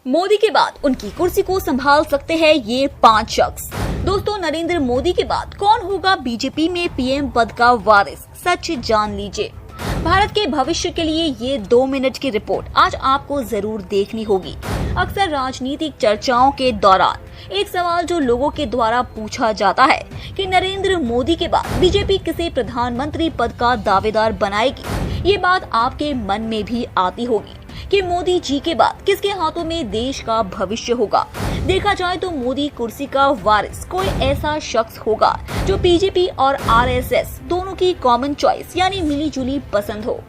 मोदी के बाद उनकी कुर्सी को संभाल सकते हैं ये 5 शख्स। दोस्तों, नरेंद्र मोदी के बाद कौन होगा बीजेपी में पीएम पद का वारिस, सच जान लीजिए। भारत के भविष्य के लिए ये 2 मिनट की रिपोर्ट आज आपको जरूर देखनी होगी। अक्सर राजनीतिक चर्चाओं के दौरान एक सवाल जो लोगों के द्वारा पूछा जाता है कि नरेंद्र मोदी के बाद बीजेपी किसे प्रधानमंत्री पद का दावेदार बनाएगी। ये बात आपके मन में भी आती होगी कि मोदी जी के बाद किसके हाथों में देश का भविष्य होगा। देखा जाए तो मोदी कुर्सी का वारिस कोई ऐसा शख्स होगा जो बीजेपी और आरएसएस दोनों की कॉमन चॉइस यानी मिली जुली पसंद हो।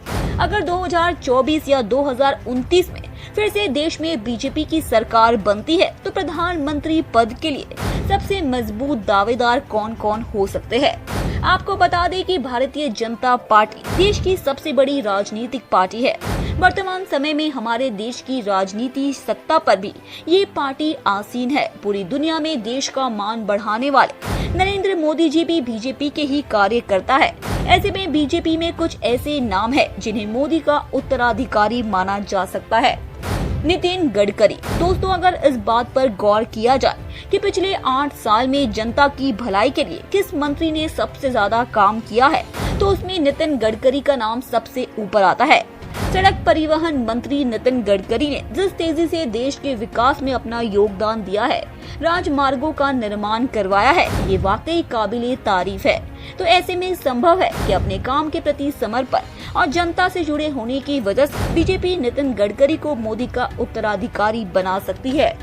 अगर 2024 या 2029 में फिर से देश में बीजेपी की सरकार बनती है तो प्रधानमंत्री पद के लिए सबसे मजबूत दावेदार कौन कौन हो सकते हैं। आपको बता दें कि भारतीय जनता पार्टी देश की सबसे बड़ी राजनीतिक पार्टी है। वर्तमान समय में हमारे देश की राजनीति सत्ता पर भी ये पार्टी आसीन है। पूरी दुनिया में देश का मान बढ़ाने वाले नरेंद्र मोदी जी भी बीजेपी के ही कार्य करता है। ऐसे में बीजेपी में कुछ ऐसे नाम है जिन्हें मोदी का उत्तराधिकारी माना जा सकता है। नितिन गडकरी। दोस्तों, अगर इस बात पर गौर किया जाए कि पिछले 8 साल में जनता की भलाई के लिए किस मंत्री ने सबसे ज्यादा काम किया है तो उसमें नितिन गडकरी का नाम सबसे ऊपर आता है। सड़क परिवहन मंत्री नितिन गडकरी ने जिस तेजी से देश के विकास में अपना योगदान दिया है, राजमार्गों का निर्माण करवाया है, ये वाकई काबिले तारीफ है। तो ऐसे में संभव है कि अपने काम के प्रति समर्पण और जनता से जुड़े होने की वजह से बीजेपी नितिन गडकरी को मोदी का उत्तराधिकारी बना सकती है।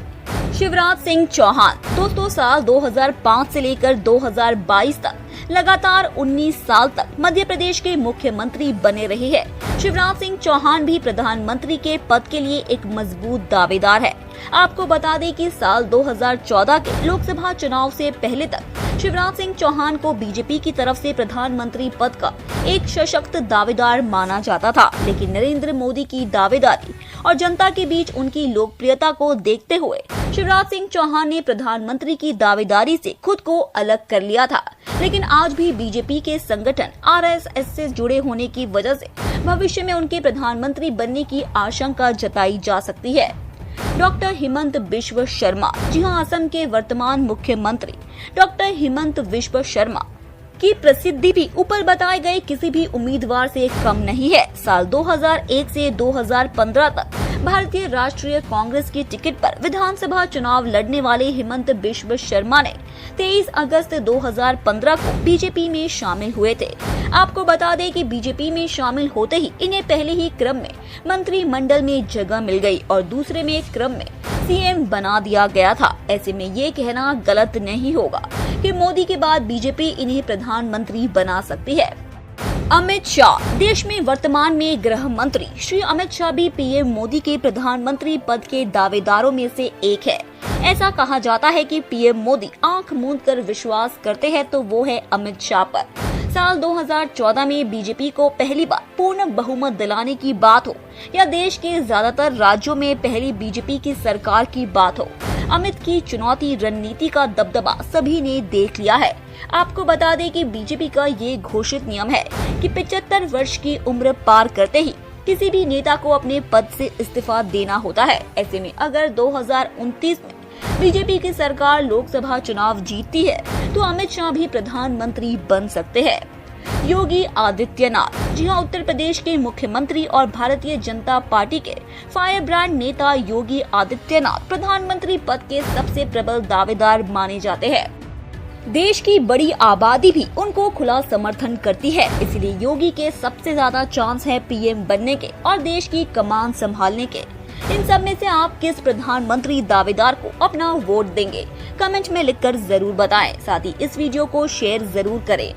शिवराज सिंह चौहान। दोस्तों, साल 2005 से लेकर 2022 तक लगातार 19 साल तक मध्य प्रदेश के मुख्यमंत्री बने रहे हैं। शिवराज सिंह चौहान भी प्रधानमंत्री के पद के लिए एक मजबूत दावेदार है। आपको बता दें कि साल 2014 के लोकसभा चुनाव से पहले तक शिवराज सिंह चौहान को बीजेपी की तरफ से प्रधानमंत्री पद का एक सशक्त दावेदार माना जाता था, लेकिन नरेंद्र मोदी की दावेदारी और जनता के बीच उनकी लोकप्रियता को देखते हुए शिवराज सिंह चौहान ने प्रधानमंत्री की दावेदारी से खुद को अलग कर लिया था। लेकिन आज भी बीजेपी के संगठन आरएसएस से जुड़े होने की वजह से भविष्य में उनके प्रधानमंत्री बनने की आशंका जताई जा सकती है। डॉक्टर हिमंत बिश्व शर्मा। जी हां, असम के वर्तमान मुख्यमंत्री डॉक्टर हिमंत बिश्व शर्मा की प्रसिद्धि भी ऊपर बताए गए किसी भी उम्मीदवार से कम नहीं है। साल 2001 से 2015 तक भारतीय राष्ट्रीय कांग्रेस की टिकट पर विधानसभा चुनाव लड़ने वाले हिमंत बिश्व शर्मा ने 23 अगस्त 2015 को बीजेपी में शामिल हुए थे। आपको बता दें कि बीजेपी में शामिल होते ही इन्हें पहले ही क्रम में मंत्रिमंडल में जगह मिल गई और दूसरे में क्रम में सीएम बना दिया गया था। ऐसे में ये कहना गलत नहीं होगा कि मोदी के बाद बीजेपी इन्हें प्रधानमंत्री बना सकती है। अमित शाह। देश में वर्तमान में गृह मंत्री श्री अमित शाह भी पीएम मोदी के प्रधानमंत्री पद के दावेदारों में से एक है। ऐसा कहा जाता है कि पीएम मोदी आंख मूंद कर विश्वास करते हैं तो वो है अमित शाह पर। साल 2014 में बीजेपी को पहली बार पूर्ण बहुमत दिलाने की बात हो या देश के ज्यादातर राज्यों में पहली बीजेपी की सरकार की बात हो, अमित की चुनौती रणनीति का दबदबा सभी ने देख लिया है। आपको बता दें कि बीजेपी का ये घोषित नियम है कि 75 वर्ष की उम्र पार करते ही किसी भी नेता को अपने पद से इस्तीफा देना होता है। ऐसे में अगर 2029 में बीजेपी की सरकार लोकसभा चुनाव जीतती है तो अमित शाह भी प्रधानमंत्री बन सकते हैं। योगी आदित्यनाथ। जी हां, उत्तर प्रदेश के मुख्यमंत्री और भारतीय जनता पार्टी के फायर ब्रांड नेता योगी आदित्यनाथ प्रधानमंत्री पद के सबसे प्रबल दावेदार माने जाते हैं। देश की बड़ी आबादी भी उनको खुला समर्थन करती है, इसलिए योगी के सबसे ज्यादा चांस है पीएम बनने के और देश की कमान संभालने के। इन सब में से आप किस प्रधानमंत्री दावेदार को अपना वोट देंगे? कमेंट में लिखकर जरूर बताएं। साथ ही इस वीडियो को शेयर जरूर करें।